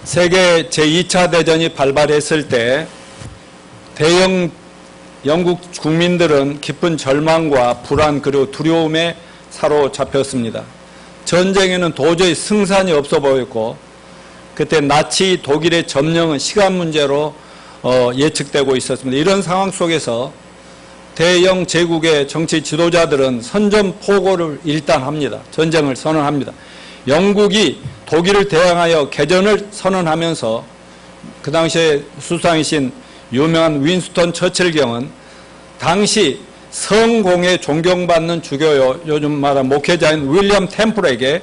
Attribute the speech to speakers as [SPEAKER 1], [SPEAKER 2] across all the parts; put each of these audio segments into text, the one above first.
[SPEAKER 1] 세계 제2차 대전이 발발했을 때 대영 영국 국민들은 깊은 절망과 불안 그리고 두려움에 사로잡혔습니다. 전쟁에는 도저히 승산이 없어 보였고 그때 나치 독일의 점령은 시간 문제로 예측되고 있었습니다. 이런 상황 속에서 대영 제국의 정치 지도자들은 선전포고를 일단 합니다. 전쟁을 선언합니다. 영국이 독일을 대항하여 개전을 선언하면서 그 당시에 수상이신 유명한 윈스턴 처칠경은 당시 성공에 존경받는 주교요, 요즘 말하는 목회자인 윌리엄 템플에게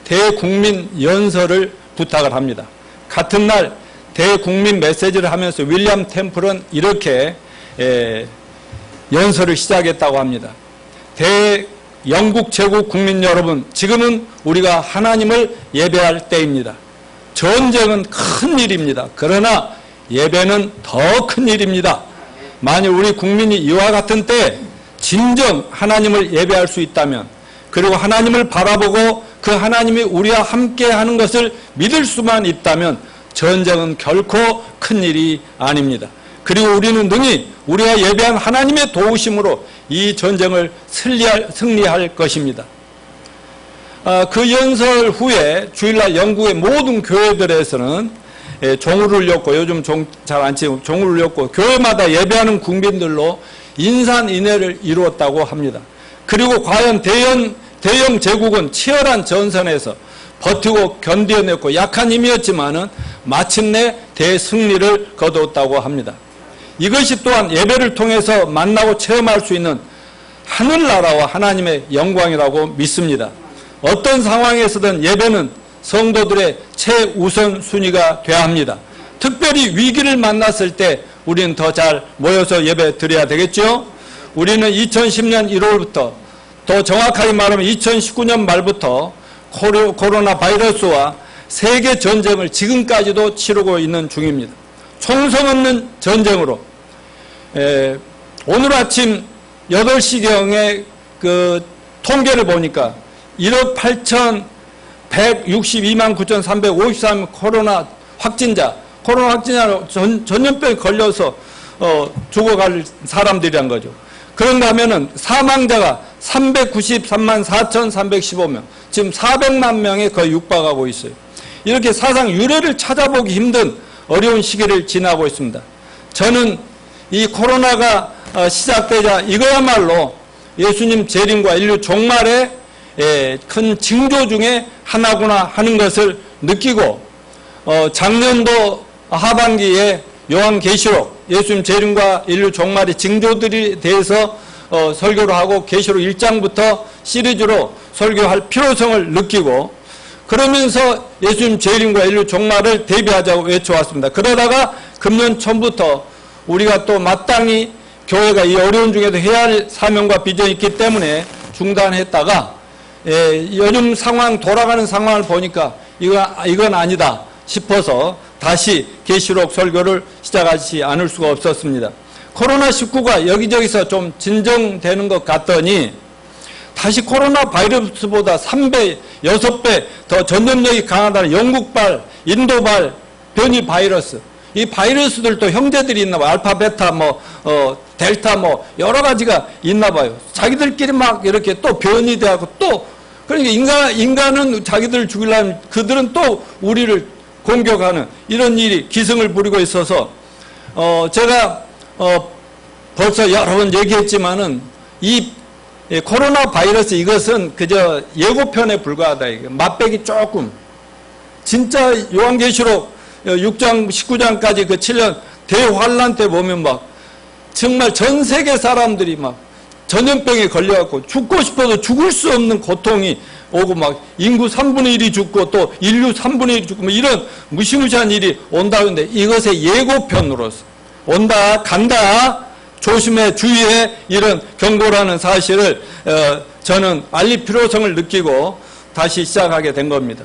[SPEAKER 1] 대국민 연설을 부탁을 합니다. 같은 날 대국민 메시지를 하면서 윌리엄 템플은 이렇게 연설을 시작했다고 합니다. 영국 제국 국민 여러분, 지금은 우리가 하나님을 예배할 때입니다. 전쟁은 큰 일입니다. 그러나 예배는 더 큰 일입니다. 만일 우리 국민이 이와 같은 때 진정 하나님을 예배할 수 있다면, 그리고 하나님을 바라보고 그 하나님이 우리와 함께 하는 것을 믿을 수만 있다면 전쟁은 결코 큰 일이 아닙니다. 그리고 우리는 능히 우리가 예배한 하나님의 도우심으로 이 전쟁을 승리할 것입니다. 그 연설 후에 주일날 영국의 모든 교회들에서는 종을 울렸고, 요즘 종 잘 안 치고 종을 울렸고, 교회마다 예배하는 국민들로 인산인해를 이루었다고 합니다. 그리고 과연 대영 제국은 치열한 전선에서 버티고 견뎌냈고 약한 힘이었지만은 마침내 대승리를 거두었다고 합니다. 이것이 또한 예배를 통해서 만나고 체험할 수 있는 하늘나라와 하나님의 영광이라고 믿습니다. 어떤 상황에서든 예배는 성도들의 최우선 순위가 되어야 합니다. 특별히 위기를 만났을 때 우리는 더 잘 모여서 예배 드려야 되겠죠. 우리는 2010년 1월부터, 더 정확하게 말하면 2019년 말부터 코로나 바이러스와 세계 전쟁을 지금까지도 치르고 있는 중입니다. 총성 없는 전쟁으로 오늘 아침 8시경에 그 통계를 보니까 1억 8,162만 9,353 코로나 확진자로 전염병에 걸려서 죽어갈 사람들이란 거죠. 그런가 하면은 사망자가 393만 4,315명, 지금 400만 명에 거의 육박하고 있어요. 이렇게 사상 유례를 찾아보기 힘든 어려운 시기를 지나고 있습니다. 저는 이 코로나가 시작되자 이거야말로 예수님 재림과 인류 종말의 큰 징조 중에 하나구나 하는 것을 느끼고, 작년도 하반기에 요한계시록, 예수님 재림과 인류 종말의 징조들에 대해서 설교를 하고 계시록 1장부터 시리즈로 설교할 필요성을 느끼고, 그러면서 예수님 재림과 인류 종말을 대비하자고 외쳐왔습니다. 그러다가 금년 초부터 우리가 또 마땅히 교회가 이 어려운 중에도 해야 할 사명과 비전이 있기 때문에 중단했다가 요즘 상황, 돌아가는 상황을 보니까 이건 아니다 싶어서 다시 계시록 설교를 시작하지 않을 수가 없었습니다. 코로나19가 여기저기서 좀 진정되는 것 같더니 다시 코로나 바이러스보다 3배, 6배 더 전염력이 강하다는 영국발, 인도발 변이 바이러스. 이 바이러스들도 형제들이 있나 봐요. 알파, 베타, 델타 여러 가지가 있나 봐요. 자기들끼리 막 이렇게 또 변이 돼갖고 또, 그러니까 인간은 자기들을 죽이려면 그들은 또 우리를 공격하는 이런 일이 기승을 부리고 있어서, 제가 벌써 여러 번 얘기했지만은 이 코로나 바이러스 이것은 그저 예고편에 불과하다. 이게 맛배기 조금. 진짜 요한계시록 6장 19장까지 그 7년 대환란 때 보면 막 정말 전 세계 사람들이 막 전염병에 걸려갖고 죽고 싶어도 죽을 수 없는 고통이 오고 막 인구 3분의 1이 죽고 또 인류 3분의 1이 죽고 이런 무시무시한 일이 온다는데 이것의 예고편으로서 온다, 간다, 조심해, 주의해, 이런 경고라는 사실을 저는 알릴 필요성을 느끼고 다시 시작하게 된 겁니다.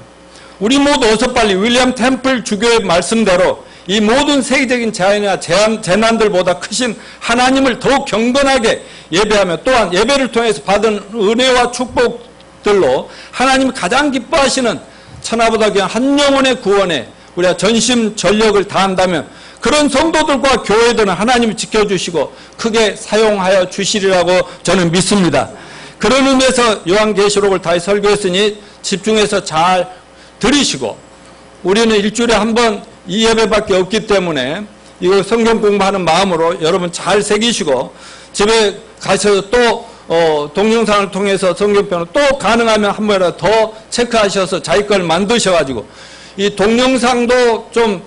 [SPEAKER 1] 우리 모두 어서 빨리 윌리엄 템플 주교의 말씀대로 이 모든 세계적인 재앙이나 재난들보다 크신 하나님을 더욱 경건하게 예배하며, 또한 예배를 통해서 받은 은혜와 축복들로 하나님이 가장 기뻐하시는 천하보다 귀한 한 영혼의 구원에 우리가 전심 전력을 다한다면 그런 성도들과 교회들은 하나님이 지켜주시고 크게 사용하여 주시리라고 저는 믿습니다. 그런 의미에서 요한계시록을 다시 설교했으니 집중해서 잘 들으시고, 우리는 일주일에 한 번 이 예배밖에 없기 때문에 이거 성경 공부하는 마음으로 여러분 잘 새기시고, 집에 가셔서 또 동영상을 통해서 성경편을 또 가능하면 한 번이라도 더 체크하셔서 자기 걸 만드셔가지고 이 동영상도 좀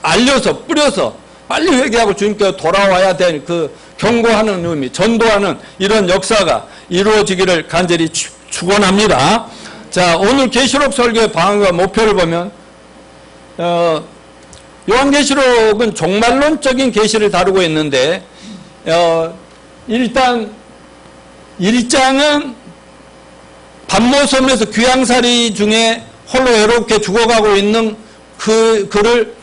[SPEAKER 1] 알려서 뿌려서 빨리 회개하고 주님께로 돌아와야 될 그 경고하는 의미, 전도하는 이런 역사가 이루어지기를 간절히 축원합니다. 자, 오늘 계시록 설교의 방향과 목표를 보면 요한계시록은 종말론적인 계시를 다루고 있는데 일단 1장은 반모섬에서 귀양살이 중에 홀로 외롭게 죽어가고 있는 그를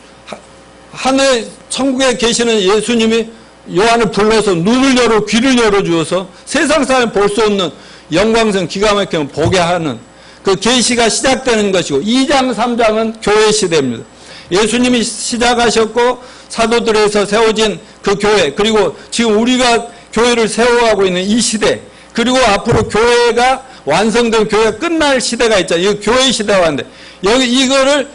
[SPEAKER 1] 하늘 천국에 계시는 예수님이 요한을 불러서 눈을 열어 귀를 열어주어서 세상 사람이 볼 수 없는 영광성 기가 막히게 보게 하는 그 계시가 시작되는 것이고, 2장 3장은 교회 시대입니다. 예수님이 시작하셨고 사도들에서 세워진 그 교회, 그리고 지금 우리가 교회를 세워가고 있는 이 시대, 그리고 앞으로 교회가 완성된 교회가 끝날 시대가 있잖아요. 이 교회 시대가 왔는데 여기 이거를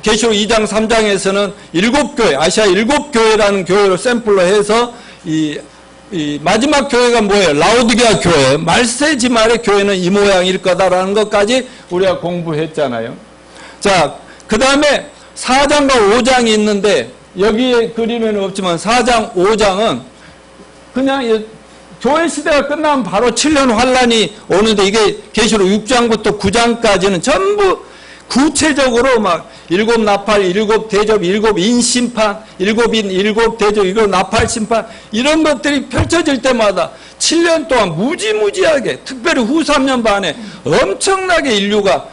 [SPEAKER 1] 계시록 2장 3장에서는 7교회, 아시아 7교회라는 교회를 샘플로 해서 이 마지막 교회가 뭐예요? 라오디게아 교회, 말세지 말의 교회는 이 모양일 거다라는 것까지 우리가 공부했잖아요. 자, 그 다음에 4장과 5장이 있는데 여기에 그림에는 없지만 4장, 5장은 그냥 교회 시대가 끝나면 바로 7년 환란이 오는데, 이게 계시록 6장부터 9장까지는 전부 구체적으로 막 7나팔, 7대접, 7인심판, 7인, 7대접, 이거 나팔심판 이런 것들이 펼쳐질 때마다 7년 동안 무지무지하게, 특별히 후 3년 반에 엄청나게 인류가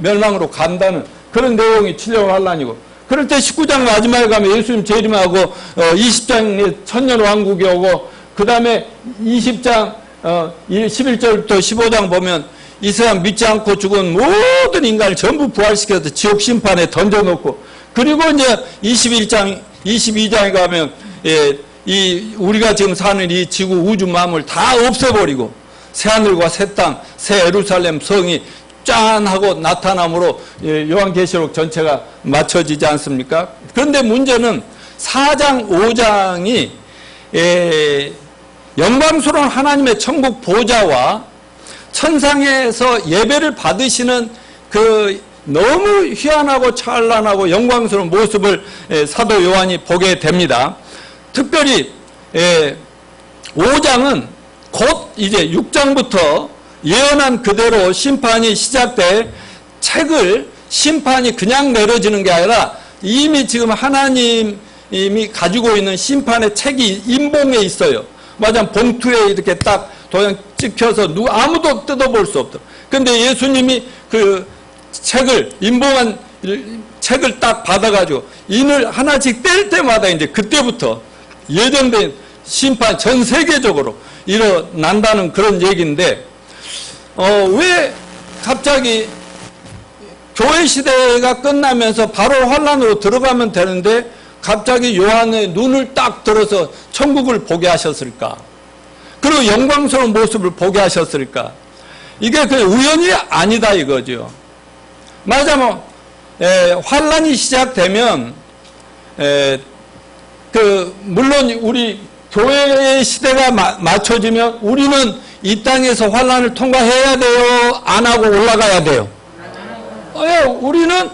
[SPEAKER 1] 멸망으로 간다는 그런 내용이 7년 환란이고, 그럴 때 19장 마지막에 가면 예수님 재림하고 20장에 천년왕국이 오고, 그 다음에 20장 11절부터 15장 보면 이 세상 믿지 않고 죽은 모든 인간을 전부 부활시켜서 지옥 심판에 던져놓고, 그리고 이제 21장 22장에 가면 우리가 지금 사는 이 지구 우주 만물 다 없애버리고 새하늘과 새 땅, 새 예루살렘 성이 짠 하고 나타남으로 요한계시록 전체가 맞춰지지 않습니까? 그런데 문제는 4장 5장이 영광스러운 하나님의 천국 보좌와 천상에서 예배를 받으시는 그 너무 희한하고 찬란하고 영광스러운 모습을 사도 요한이 보게 됩니다. 특별히 5장은 곧 이제 6장부터 예언한 그대로 심판이 시작돼 책을, 심판이 그냥 내려지는 게 아니라 이미 지금 하나님이 가지고 있는 심판의 책이 인봉에 있어요. 맞아, 봉투에 이렇게 딱 도장 찍혀서 아무도 뜯어볼 수 없다. 근데 예수님이 그 책을, 인봉한 책을 딱 받아가지고 인을 하나씩 뗄 때마다 이제 그때부터 예정된 심판 전 세계적으로 일어난다는 그런 얘기인데, 왜 갑자기 교회 시대가 끝나면서 바로 환란으로 들어가면 되는데 갑자기 요한의 눈을 딱 들어서 천국을 보게 하셨을까? 그리고 영광스러운 모습을 보게 하셨을까? 이게 그냥 우연이 아니다 이거죠. 말하자면 환란이 시작되면 물론 우리 교회의 시대가 맞춰지면 우리는 이 땅에서 환란을 통과해야 돼요? 안 하고 올라가야 돼요? 우리는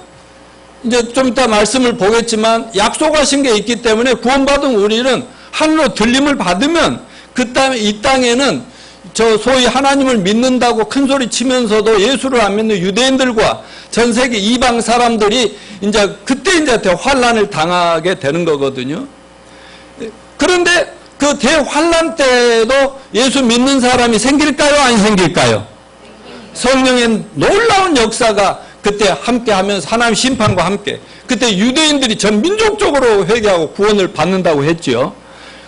[SPEAKER 1] 이제 좀 이따 말씀을 보겠지만 약속하신 게 있기 때문에 구원받은 우리는 하늘로 들림을 받으면 그 다음에 이 땅에는 저 소위 하나님을 믿는다고 큰 소리 치면서도 예수를 안 믿는 유대인들과 전 세계 이방 사람들이 이제 그때 이제 환란을 당하게 되는 거거든요. 그런데 그 대환란 때도 예수 믿는 사람이 생길까요? 안 생길까요? 성령의 놀라운 역사가 그때 함께 하면서 하나님 심판과 함께, 그때 유대인들이 전 민족적으로 회개하고 구원을 받는다고 했죠.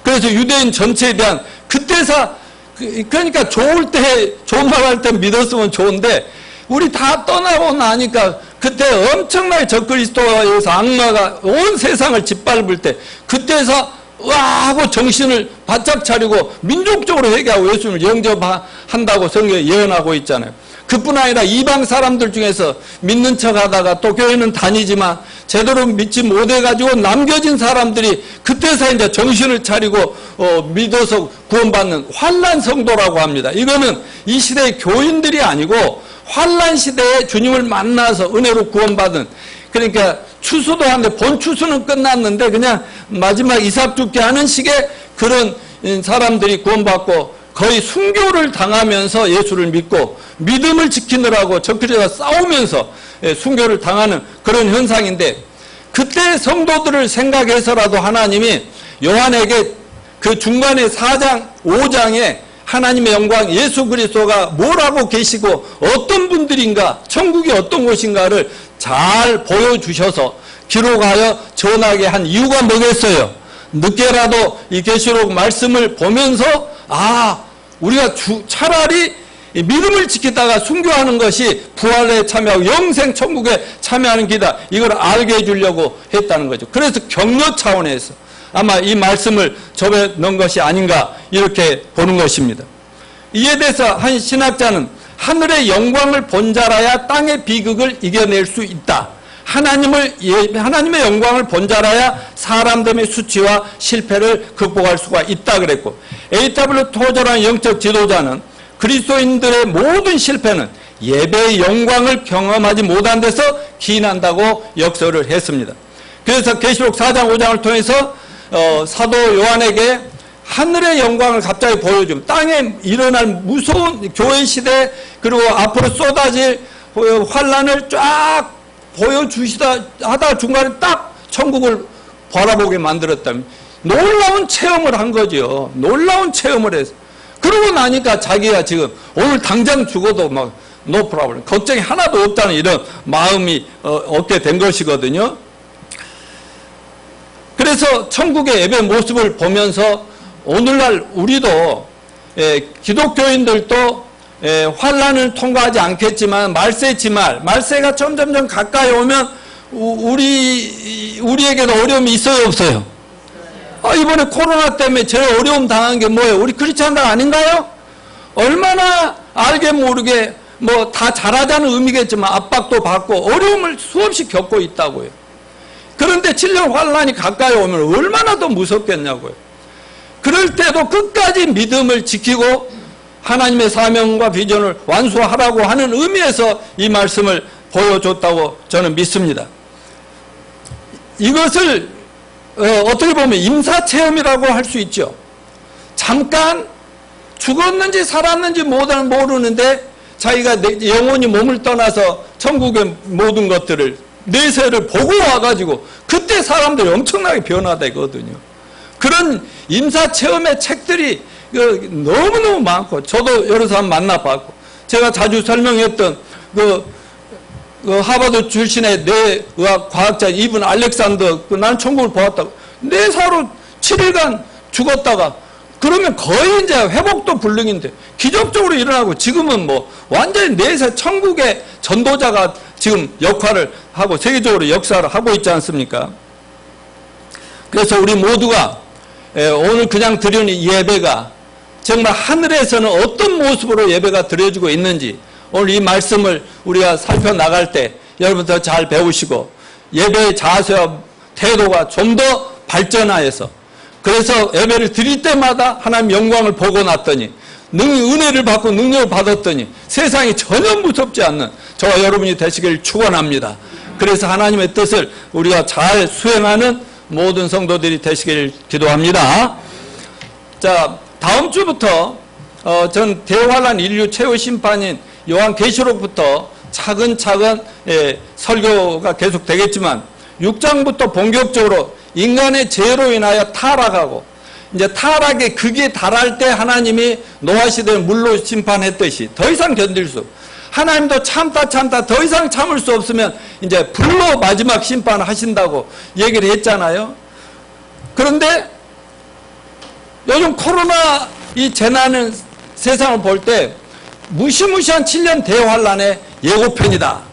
[SPEAKER 1] 그래서 유대인 전체에 대한 그때사, 그러니까 좋을 때, 좋은 말 할 때 믿었으면 좋은데 우리 다 떠나고 나니까 그때 엄청나게 적그리스도에서 악마가 온 세상을 짓밟을 때 그때서 와 하고 정신을 바짝 차리고 민족적으로 회개하고 예수님을 영접한다고 성경에 예언하고 있잖아요. 그뿐 아니라 이방 사람들 중에서 믿는 척하다가 또 교회는 다니지만 제대로 믿지 못해가지고 남겨진 사람들이 그때서 이제 정신을 차리고 믿어서 구원받는 환난 성도라고 합니다. 이거는 이 시대의 교인들이 아니고 환난 시대에 주님을 만나서 은혜로 구원받은, 그러니까 추수도 하는데 본 추수는 끝났는데 그냥 마지막 이삭 죽게 하는 식의 그런 사람들이 구원받고 거의 순교를 당하면서 예수를 믿고 믿음을 지키느라고 적그리스도와 싸우면서 순교를 당하는 그런 현상인데, 그때 성도들을 생각해서라도 하나님이 요한에게 그 중간에 4장 5장에 하나님의 영광 예수 그리스도가 뭘 하고 계시고 어떤 분들인가, 천국이 어떤 곳인가를 잘 보여주셔서 기록하여 전하게 한 이유가 뭐겠어요? 늦게라도 이 계시록 말씀을 보면서 우리가 차라리 믿음을 지키다가 순교하는 것이 부활에 참여하고 영생 천국에 참여하는 길이다, 이걸 알게 해주려고 했다는 거죠. 그래서 격려 차원에서 아마 이 말씀을 접해 넣은 것이 아닌가 이렇게 보는 것입니다. 이에 대해서 한 신학자는 하늘의 영광을 본 자라야 땅의 비극을 이겨낼 수 있다. 하나님의 영광을 본 자라야 사람됨의 수치와 실패를 극복할 수가 있다 그랬고, A.W. 토저라는 영적 지도자는 그리스도인들의 모든 실패는 예배의 영광을 경험하지 못한 데서 기인한다고 역설을 했습니다. 그래서 계시록 4장 5장을 통해서 사도 요한에게 하늘의 영광을 갑자기 보여주면 땅에 일어날 무서운 교회 시대 그리고 앞으로 쏟아질 환란을 쫙 보여주시다 하다 중간에 딱 천국을 바라보게 만들었다면 놀라운 체험을 한 거죠. 놀라운 체험을 해서 그러고 나니까 자기가 지금 오늘 당장 죽어도 막 no problem, 걱정이 하나도 없다는 이런 마음이 얻게 된 것이거든요. 그래서 천국의 예배 모습을 보면서 오늘날 우리도 기독교인들도 환란을 통과하지 않겠지만 말세가 점점점 가까이 오면 우리에게도 어려움이 있어요, 없어요? 이번에 코로나 때문에 제일 어려움 당한 게 뭐예요? 우리 크리스찬들 아닌가요? 얼마나 알게 모르게 뭐 다 잘하자는 의미겠지만 압박도 받고 어려움을 수없이 겪고 있다고요. 그런데 7년 환란이 가까이 오면 얼마나 더 무섭겠냐고요. 그럴 때도 끝까지 믿음을 지키고 하나님의 사명과 비전을 완수하라고 하는 의미에서 이 말씀을 보여줬다고 저는 믿습니다. 이것을 어떻게 보면 임사체험이라고 할 수 있죠. 잠깐 죽었는지 살았는지 모르는데 자기가 영혼이 몸을 떠나서 천국의 모든 것들을 내세를 보고 와가지고 그때 사람들이 엄청나게 변화되거든요. 그런 임사체험의 책들이 너무너무 많고 저도 여러 사람 만나봤고, 제가 자주 설명했던 하버드 출신의 뇌의학 과학자 이분 알렉산더, 난 천국을 보았다고. 뇌사로 7일간 죽었다가 그러면 거의 이제 회복도 불능인데 기적적으로 일어나고 지금은 뭐 완전히 뇌사 천국의 전도자가 지금 역할을 하고 세계적으로 역사를 하고 있지 않습니까? 그래서 우리 모두가 오늘 그냥 드리는 예배가 정말 하늘에서는 어떤 모습으로 예배가 드려지고 있는지 오늘 이 말씀을 우리가 살펴나갈 때 여러분 더 잘 배우시고 예배의 자세와 태도가 좀 더 발전하여서, 그래서 예배를 드릴 때마다 하나님 영광을 보고 났더니 은혜를 받고 능력을 받았더니 세상이 전혀 무섭지 않는 저와 여러분이 되시길 축원합니다. 그래서 하나님의 뜻을 우리가 잘 수행하는 모든 성도들이 되시길 기도합니다. 자, 다음 주부터 전 대환란 인류 최후 심판인 요한계시록부터 차근차근 설교가 계속 되겠지만 6장부터 본격적으로 인간의 죄로 인하여 타락하고 이제 타락의 극에 달할 때 하나님이 노아 시대를 물로 심판했듯이 더 이상 견딜 수, 하나님도 참다 더 이상 참을 수 없으면 이제 불로 마지막 심판을 하신다고 얘기를 했잖아요. 그런데 요즘 코로나 이 재난은 세상을 볼 때 무시무시한 7년 대환란에 예고편이다.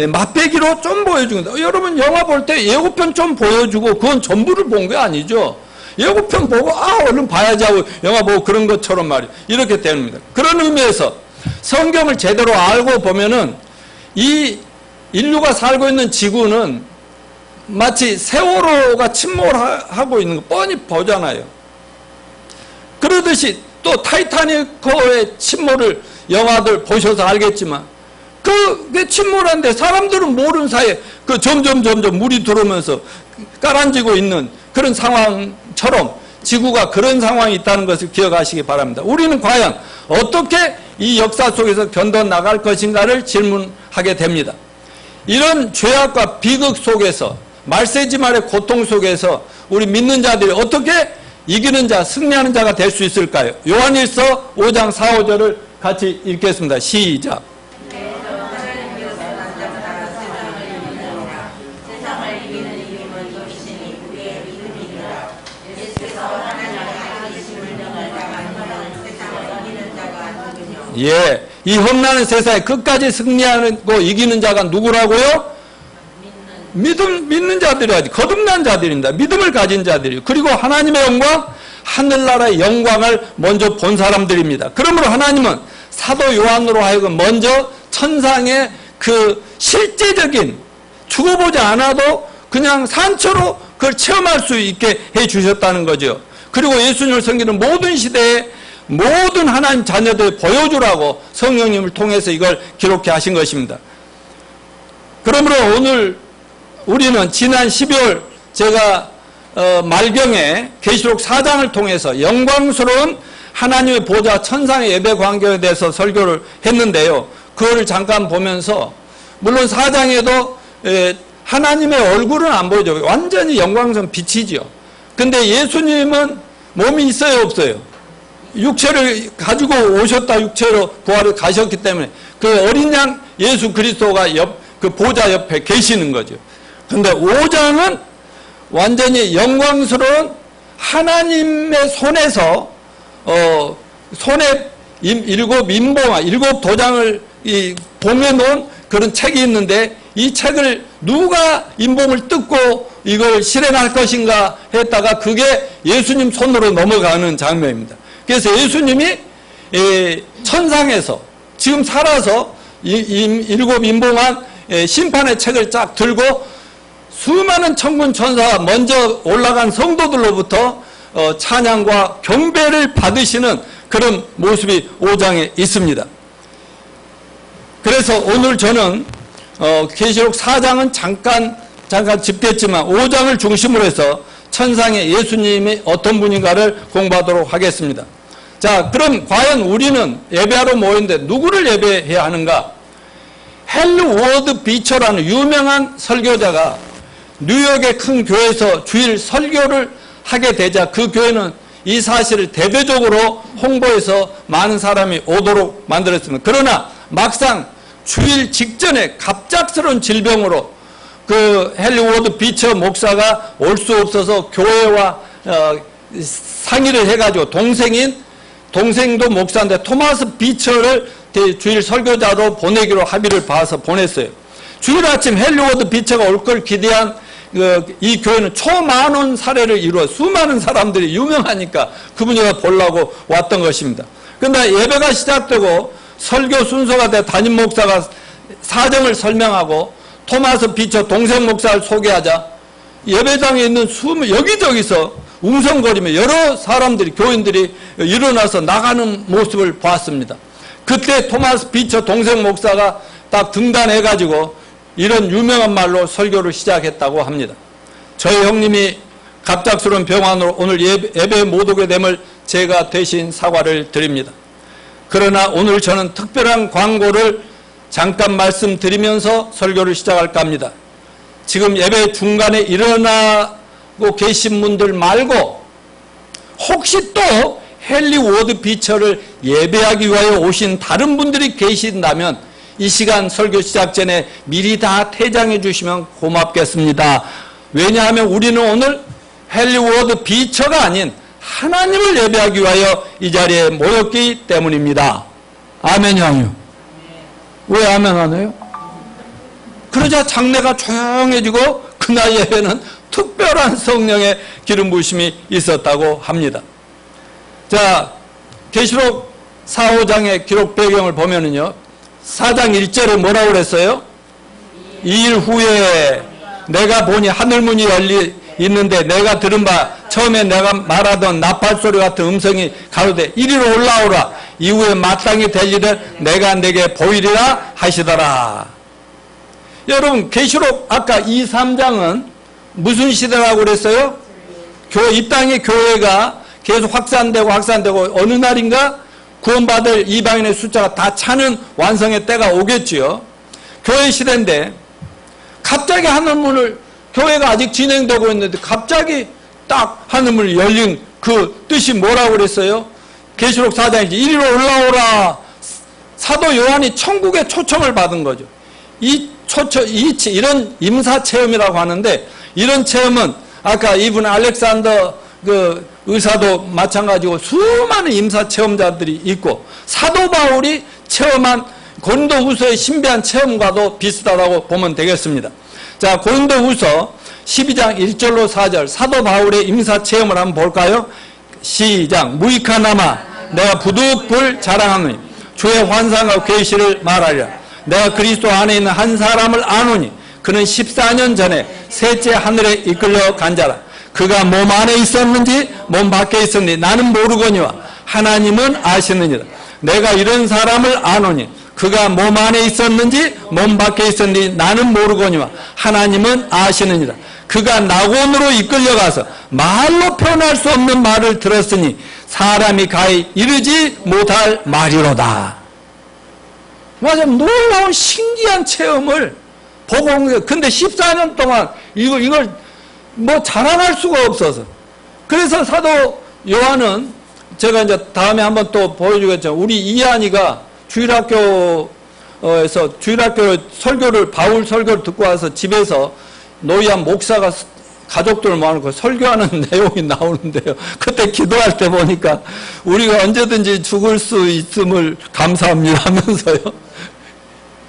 [SPEAKER 1] 맛배기로 좀 보여주는다. 여러분 영화 볼 때 예고편 좀 보여주고 그건 전부를 본 게 아니죠. 예고편 보고 얼른 봐야지 하고 영화 보고 그런 것처럼 말이에요. 이렇게 됩니다. 그런 의미에서 성경을 제대로 알고 보면은 이 인류가 살고 있는 지구는 마치 세월호가 침몰하고 있는 거 뻔히 보잖아요. 그러듯이 또 타이타닉호의 침몰을 영화들 보셔서 알겠지만 그게 침몰한데 사람들은 모르는 사이에 그 점점 물이 들어오면서 깔아앉고 있는 그런 상황처럼 지구가 그런 상황이 있다는 것을 기억하시기 바랍니다. 우리는 과연 어떻게 이 역사 속에서 견뎌나갈 것인가를 질문하게 됩니다. 이런 죄악과 비극 속에서 말세지말의 고통 속에서 우리 믿는 자들이 어떻게 이기는 자, 승리하는 자가 될 수 있을까요? 요한일서 5장 4, 5절을 같이 읽겠습니다. 시작. 예, 이 험난한 세상에 끝까지 승리하고 이기는 자가 누구라고요? 믿는 자들이야지. 거듭난 자들입니다. 믿음을 가진 자들이요. 그리고 하나님의 영광, 하늘나라의 영광을 먼저 본 사람들입니다. 그러므로 하나님은 사도 요한으로 하여금 먼저 천상의 그 실제적인 죽어보지 않아도 그냥 산처로 그걸 체험할 수 있게 해주셨다는 거죠. 그리고 예수님을 섬기는 모든 시대에 모든 하나님 자녀들 보여주라고 성령님을 통해서 이걸 기록해 하신 것입니다. 그러므로 오늘 우리는 지난 12월 제가 말경에 계시록 4장을 통해서 영광스러운 하나님의 보좌 천상의 예배 광경에 대해서 설교를 했는데요. 그거를 잠깐 보면서 물론 4장에도 하나님의 얼굴은 안 보이죠. 완전히 영광스러운 빛이죠. 근데 예수님은 몸이 있어요, 없어요? 육체를 가지고 오셨다. 육체로 부활을 가셨기 때문에 그 어린 양 예수 그리스도가 그 보좌 옆에 계시는 거죠. 근데 5장은 완전히 영광스러운 하나님의 손에서 손에 일곱 인봉아, 일곱 도장을 봉해 놓은 그런 책이 있는데 이 책을 누가 인봉을 뜯고 이걸 실행할 것인가 했다가 그게 예수님 손으로 넘어가는 장면입니다. 그래서 예수님이 천상에서 지금 살아서 일곱 인봉한 심판의 책을 쫙 들고 수많은 천군 천사가 먼저 올라간 성도들로부터 찬양과 경배를 받으시는 그런 모습이 5장에 있습니다. 그래서 오늘 저는 계시록 4장은 잠깐 짚겠지만 5장을 중심으로 해서 천상의 예수님이 어떤 분인가를 공부하도록 하겠습니다. 자, 그럼 과연 우리는 예배하러 모였는데 누구를 예배해야 하는가? 헨리 워드 비처라는 유명한 설교자가 뉴욕의 큰 교회에서 주일 설교를 하게 되자 그 교회는 이 사실을 대대적으로 홍보해서 많은 사람이 오도록 만들었습니다. 그러나 막상 주일 직전에 갑작스러운 질병으로 그 헨리 워드 비처 목사가 올 수 없어서 교회와 상의를 해가지고 동생도 목사인데 토마스 비처를 주일 설교자로 보내기로 합의를 봐서 보냈어요. 주일 아침 헨리 워드 비처가 올 걸 기대한 이 교회는 초만원 사례를 이루어 수많은 사람들이 유명하니까 그분이 보려고 왔던 것입니다. 그런데 예배가 시작되고 설교 순서가 돼 담임 목사가 사정을 설명하고 토마스 비처 동생 목사를 소개하자 예배당에 있는 여기저기서 웅성거리며 여러 사람들이 교인들이 일어나서 나가는 모습을 보았습니다. 그때 토마스 비처 동생 목사가 딱 등단해가지고 이런 유명한 말로 설교를 시작했다고 합니다. 저희 형님이 갑작스러운 병환으로 오늘 예배에 못 오게 됨을 제가 대신 사과를 드립니다. 그러나 오늘 저는 특별한 광고를 잠깐 말씀드리면서 설교를 시작할까 합니다. 지금 예배 중간에 일어나고 계신 분들 말고 혹시 또 헨리 워드 비처를 예배하기 위하여 오신 다른 분들이 계신다면 이 시간 설교 시작 전에 미리 다 퇴장해 주시면 고맙겠습니다. 왜냐하면 우리는 오늘 헨리 워드 비처가 아닌 하나님을 예배하기 위하여 이 자리에 모였기 때문입니다. 아멘요. 왜 아멘 안 해요? 그러자 장례가 조용해지고 그 나이에는 특별한 성령의 기름 부으심이 있었다고 합니다. 자, 계시록 4, 5장의 기록 배경을 보면은요, 4장 1절에 뭐라고 그랬어요? 2일 후에 내가 보니 하늘문이 열리 있는데 내가 들은 바 처음에 내가 말하던 나팔 소리 같은 음성이 가로되 이리로 올라오라. 이후에 마땅히 될 일을 내가 내게 보이리라 하시더라. 여러분, 계시록 아까 2, 3장은 무슨 시대라고 그랬어요? 이 땅의 교회가 계속 확산되고 어느 날인가 구원받을 이방인의 숫자가 다 차는 완성의 때가 오겠지요. 교회 시대인데 갑자기 하늘문을, 교회가 아직 진행되고 있는데 갑자기 딱 하늘문이 열린 그 뜻이 뭐라고 그랬어요? 계시록 4장이지. 이리로 올라오라. 사도 요한이 천국의 초청을 받은 거죠. 이런 임사 체험이라고 하는데, 이런 체험은 아까 이분 알렉산더 그 의사도 마찬가지고 수많은 임사 체험자들이 있고, 사도 바울이 체험한 고린도후서의 신비한 체험과도 비슷하다고 보면 되겠습니다. 자, 고린도후서 12장 1절로 4절 사도 바울의 임사 체험을 한번 볼까요? 시작. 무익하나마 내가 부득불 자랑하노니 주의 환상과 계시를 말하리라. 내가 그리스도 안에 있는 한 사람을 아노니 그는 14년 전에 셋째 하늘에 이끌려 간 자라. 그가 몸 안에 있었는지 몸 밖에 있었는지 나는 모르거니와 하나님은 아시느니라. 내가 이런 사람을 아노니 그가 몸 안에 있었는지 몸 밖에 있었는지 나는 모르거니와 하나님은 아시느니라. 그가 낙원으로 이끌려가서 말로 표현할 수 없는 말을 들었으니 사람이 가히 이르지 못할 말이로다. 맞아, 놀라운 신기한 체험을 보고 온 거예요. 근데 14년 동안 이걸 뭐 자랑할 수가 없어서. 그래서 사도 요한은 제가 이제 다음에 한번 또 보여주겠죠. 우리 이한이가 주일학교 설교를, 바울 설교를 듣고 와서 집에서 노이한 목사가 가족들을 모아놓고 설교하는 내용이 나오는데요. 그때 기도할 때 보니까 우리가 언제든지 죽을 수 있음을 감사합니다 하면서요.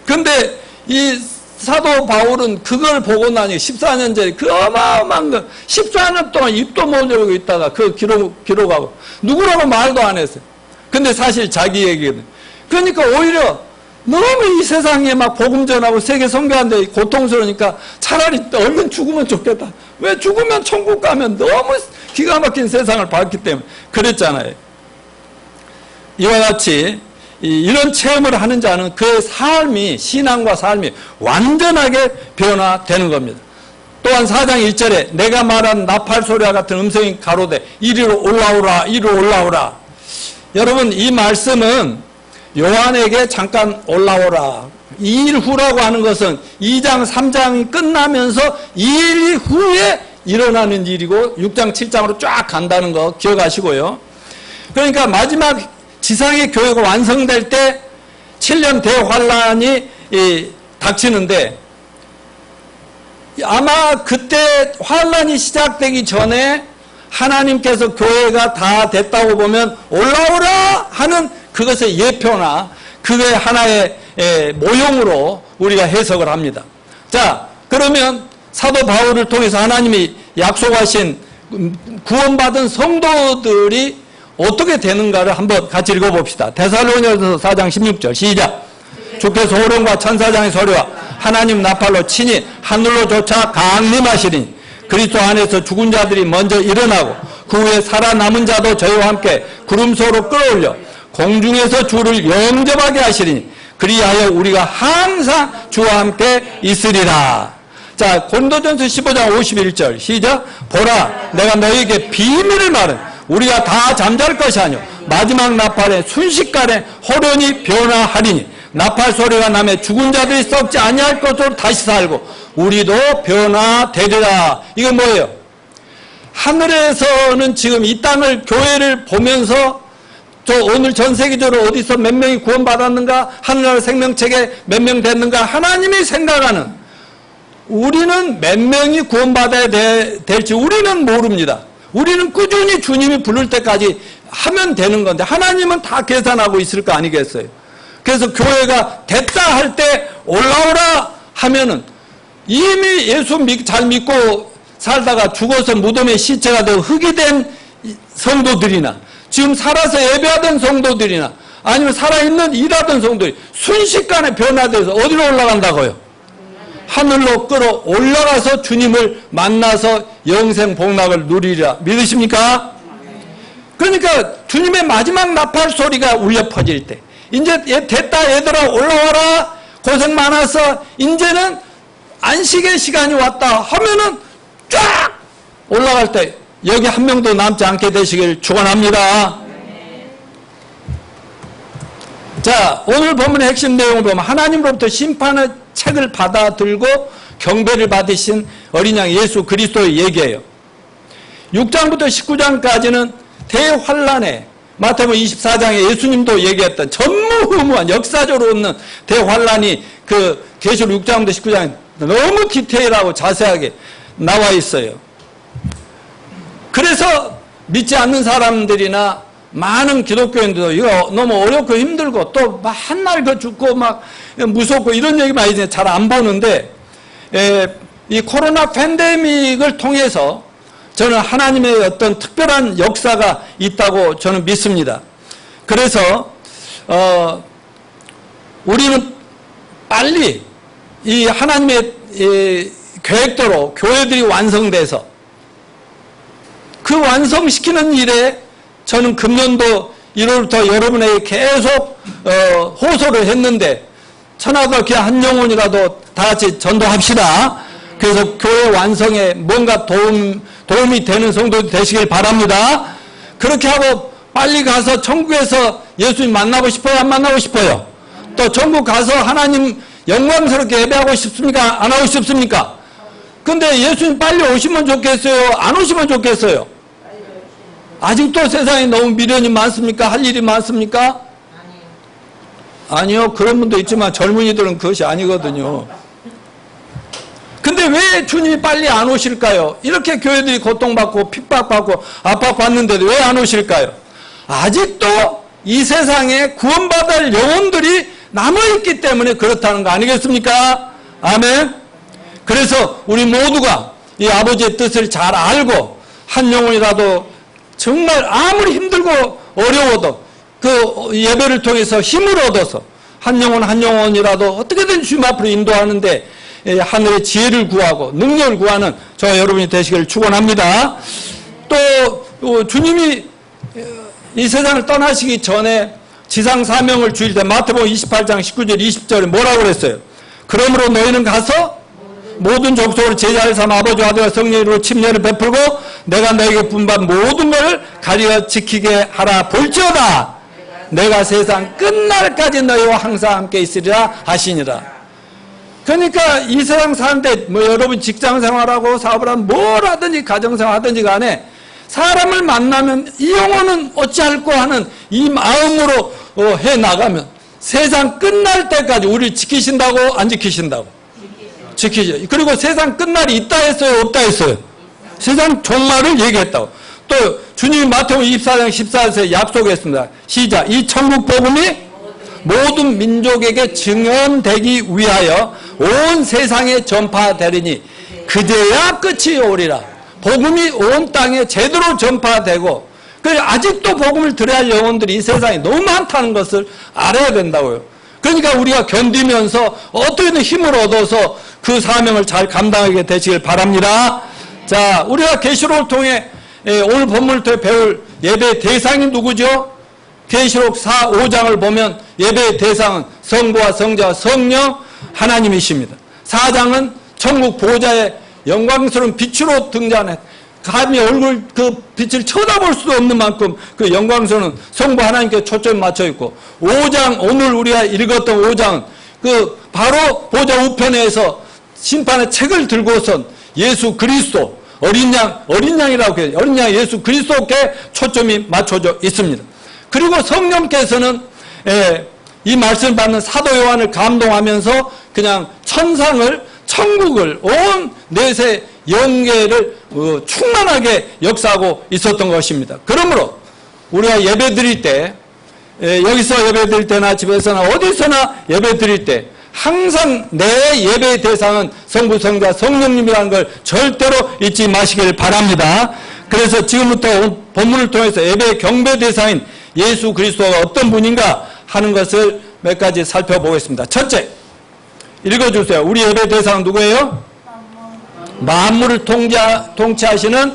[SPEAKER 1] 근데 이 사도 바울은 그걸 보고 나니 14년 전에 그 어마어마한 거 14년 동안 입도 못 열고 있다가 그 기록하고 누구라고 말도 안 했어요. 근데 사실 자기 얘기거든. 그러니까 오히려 너무 이 세상에 막 복음 전하고 세계 선교하는데 고통스러우니까 차라리 얼른 죽으면 좋겠다. 왜 죽으면 천국 가면 너무 기가 막힌 세상을 봤기 때문에 그랬잖아요. 이와 같이 이런 체험을 하는 자는 그 삶이, 신앙과 삶이 완전하게 변화되는 겁니다. 또한 4장 1절에 내가 말한 나팔 소리와 같은 음성이 가로되 이리로 올라오라, 이리로 올라오라. 여러분, 이 말씀은 요한에게 잠깐 올라오라. 2일 후라고 하는 것은 2장, 3장이 끝나면서 2일 후에 일어나는 일이고 6장, 7장으로 쫙 간다는 거 기억하시고요. 그러니까 마지막 지상의 교회가 완성될 때 7년 대환란이 닥치는데 아마 그때 환란이 시작되기 전에 하나님께서 교회가 다 됐다고 보면 올라오라 하는 그것의 예표나 그게 하나의 모형으로 우리가 해석을 합니다. 자, 그러면 사도 바울을 통해서 하나님이 약속하신 구원받은 성도들이 어떻게 되는가를 한번 같이 읽어봅시다. 데살로니가서 4장 16절 시작. 주께서 호령과 천사장의 소리와 하나님 나팔로 친히 하늘로 쫓아 강림하시리니 그리스도 안에서 죽은 자들이 먼저 일어나고 그 후에 살아남은 자도 저희와 함께 구름소로 끌어올려 공중에서 주를 영접하게 하시리니 그리하여 우리가 항상 주와 함께 있으리라. 자, 고린도전서 15장 51절 시작. 보라, 내가 너희에게 비밀을 말은 우리가 다 잠잘 것이 아니오 마지막 나팔에 순식간에 호련히 변화하리니 나팔 소리가 나며 죽은 자들이 썩지 아니할 것으로 다시 살고 우리도 변화되리라. 이건 뭐예요? 하늘에서는 지금 이 땅을, 교회를 보면서 저 오늘 전 세계적으로 어디서 몇 명이 구원받았는가, 하늘나라 생명책에 몇 명 됐는가, 하나님이 생각하는, 우리는 몇 명이 구원받아야 될지 우리는 모릅니다. 우리는 꾸준히 주님이 부를 때까지 하면 되는 건데 하나님은 다 계산하고 있을 거 아니겠어요? 그래서 교회가 됐다 할 때 올라오라 하면은 이미 예수 잘 믿고 살다가 죽어서 무덤에 시체가 되고 흙이 된 성도들이나 지금 살아서 예배하던 성도들이나 아니면 살아있는 일하던 성도들이 순식간에 변화돼서 어디로 올라간다고요? 하늘로 끌어 올라가서 주님을 만나서 영생 복락을 누리리라. 믿으십니까? 그러니까 주님의 마지막 나팔 소리가 울려 퍼질 때 이제 됐다 얘들아 올라와라 고생 많았어 이제는 안식의 시간이 왔다 하면은 쫙 올라갈 때 여기 한 명도 남지 않게 되시길 축원합니다. 자, 오늘 본문의 핵심 내용을 보면 하나님으로부터 심판의 책을 받아 들고 경배를 받으신 어린 양 예수 그리스도의 얘기예요. 6장부터 19장까지는 대환란에 마태복음 24장에 예수님도 얘기했던 전무후무한 역사적으로 없는 대환란이 그 계시록 6장부터 19장에 너무 디테일하고 자세하게 나와 있어요. 그래서 믿지 않는 사람들이나 많은 기독교인들도 이거 너무 어렵고 힘들고 또 한날 그 죽고 막 무섭고 이런 얘기 많이 잘 안 보는데 이 코로나 팬데믹을 통해서 저는 하나님의 어떤 특별한 역사가 있다고 저는 믿습니다. 그래서 우리는 빨리 이 하나님의 계획대로 교회들이 완성돼서 그 완성시키는 일에 저는 금년도 1월부터 여러분에게 계속 호소를 했는데 천하가 그냥 한 영혼이라도 다 같이 전도합시다. 그래서 교회 완성에 뭔가 도움이 되는 성도들이 되시길 바랍니다. 그렇게 하고 빨리 가서 천국에서 예수님 만나고 싶어요? 안 만나고 싶어요? 또 천국 가서 하나님 영광스럽게 예배하고 싶습니까? 안 하고 싶습니까? 근데 예수님 빨리 오시면 좋겠어요? 안 오시면 좋겠어요? 아직도 세상에 너무 미련이 많습니까? 할 일이 많습니까? 아니요. 그런 분도 있지만 젊은이들은 그것이 아니거든요. 근데 왜 주님이 빨리 안 오실까요? 이렇게 교회들이 고통받고 핍박받고 압박받는데도 왜 안 오실까요? 아직도 이 세상에 구원받을 영혼들이 남아있기 때문에 그렇다는 거 아니겠습니까? 아멘. 그래서 우리 모두가 이 아버지의 뜻을 잘 알고 한 영혼이라도 정말 아무리 힘들고 어려워도 그 예배를 통해서 힘을 얻어서 한 영혼 한 영혼이라도 어떻게든 주님 앞으로 인도하는데 하늘의 지혜를 구하고 능력을 구하는 저와 여러분이 되시기를 축원합니다. 또 주님이 이 세상을 떠나시기 전에 지상 사명을 주일 때 마태복음 28장 19절 20절에 뭐라고 그랬어요? 그러므로 너희는 가서 모든 족속으로 제자를 삼아 아버지와 아들과 성령으로 침례를 베풀고 내가 너에게 분반 모든 것을 가리어 지키게 하라. 볼지어다 내가 세상 끝날까지 너희와 항상 함께 있으리라 하시니라. 그러니까 이 세상 사는데 뭐 여러분 직장 생활하고 사업을 하면 뭘 하든지 가정생활 하든지 간에 사람을 만나면 이 영혼은 어찌할꼬 하는 이 마음으로 해나가면 세상 끝날 때까지 우리를 지키신다고 안 지키신다고? 지키죠. 그리고 세상 끝날이 있다 했어요? 없다 했어요? 세상 종말을 얘기했다고. 또 주님이 마태복음 24장 14절에 약속했습니다. 시작. 이 천국 복음이 모든 민족에게 증언되기 위하여 온 세상에 전파되리니 그제야 끝이 오리라. 복음이 온 땅에 제대로 전파되고 아직도 복음을 들어야 할 영혼들이 이 세상에 너무 많다는 것을 알아야 된다고요. 그러니까 우리가 견디면서 어떻게든 힘을 얻어서 그 사명을 잘 감당하게 되시길 바랍니다. 자, 우리가 계시록을 통해 오늘 본문을 통해 배울 예배의 대상이 누구죠? 계시록 4, 5장을 보면 예배의 대상은 성부와 성자와 성령 하나님이십니다. 4장은 천국 보좌의 영광스러운 빛으로 등장해 감히 얼굴 그 빛을 쳐다볼 수도 없는 만큼 그 영광스러운 성부 하나님께 초점이 맞춰 있고 5장 오늘 우리가 읽었던 5장은 그 바로 보좌 우편에서 심판의 책을 들고선 예수 그리스도 어린 양이라고 해요. 어린 양 예수 그리스도께 초점이 맞춰져 있습니다. 그리고 성령께서는 이 말씀을 받는 사도 요한을 감동하면서 그냥 천국을 온 넷의 영계를 충만하게 역사하고 있었던 것입니다. 그러므로 우리가 예배 드릴 때 여기서 예배 드릴 때나 집에서나 어디서나 예배 드릴 때 항상 내 예배의 대상은 성부, 성자, 성령님이라는 걸 절대로 잊지 마시길 바랍니다. 그래서 지금부터 본문을 통해서 예배의 경배 대상인 예수 그리스도가 어떤 분인가 하는 것을 몇 가지 살펴보겠습니다. 첫째, 읽어주세요. 우리 예배 대상은 누구예요? 만물을 통치하시는